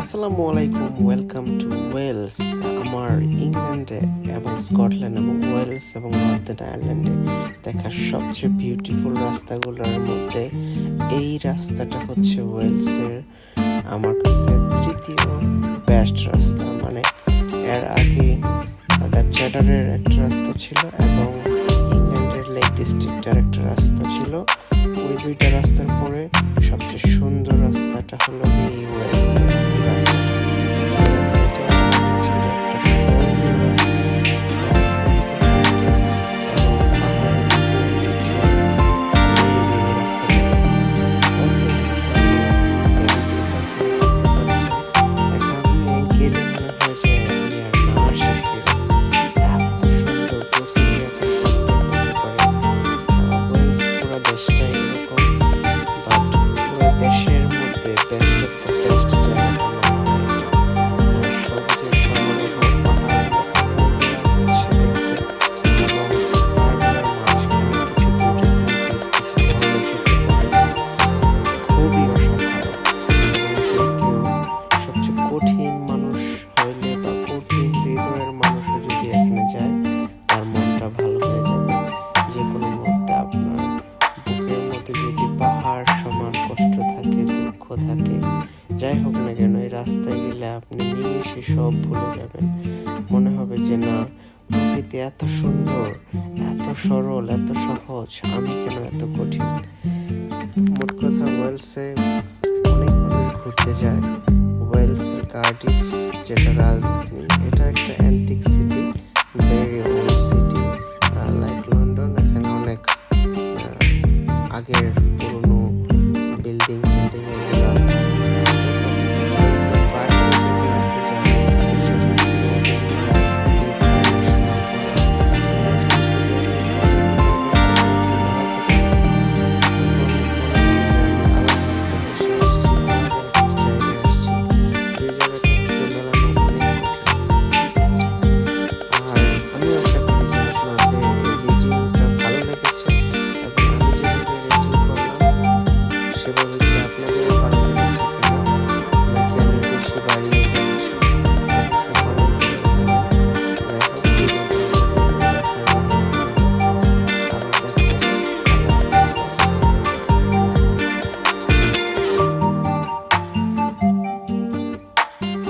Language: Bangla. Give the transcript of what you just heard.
আসসালামু আলাইকুম, ওয়েলকাম টু ওয়েলস। আমার ইংল্যান্ডে এবং স্কটল্যান্ড এবং ওয়েলস এবং নর্দার্ন আয়ারল্যান্ডে দেখা সবচেয়ে বিউটিফুল রাস্তাগুলোর মধ্যে এই রাস্তাটা হচ্ছে ওয়েলসের আমার কাছে তৃতীয় বেস্ট রাস্তা। মানে এর আগে দ্য চ্যাডারের একটা রাস্তা ছিল এবং ইংল্যান্ডের লেক ডিস্ট্রিক্টের একটা রাস্তা ছিল। ওই দুইটা রাস্তার পরে সবচেয়ে সুন্দর রাস্তাটা হলো এই ওয়েলসের এই রাস্তাটা। এই রাস্তাটা ছিল একটা সরল রাস্তা, কঠিন মানুষ হইলে বা কঠিন হৃদয়ের মানুষও যদি এখানে যায় তার মনটা ভালো হয়ে যাবে। যে কোনো মুহূর্তে আপনার বুকের মধ্যে যদি পাহাড় সমান কষ্ট থাকে, দুঃখ থাকে, যাই হোক না কেন, এই রাস্তায় গেলে আপনি নিমিষে সব ভুলে যাবেন। মনে হবে যে না, প্রকৃতি এত সুন্দর, এত সরল, এত সহজ, আমি কেন এত কঠিন। মোট কথা, ওয়েলসে অনেক মানুষ ঘুরতে যায়। ওয়েলসের কার্ডিফ যেটা রাজধানী, এটা একটা antique city, very old city, like London. এখানে অনেক আগের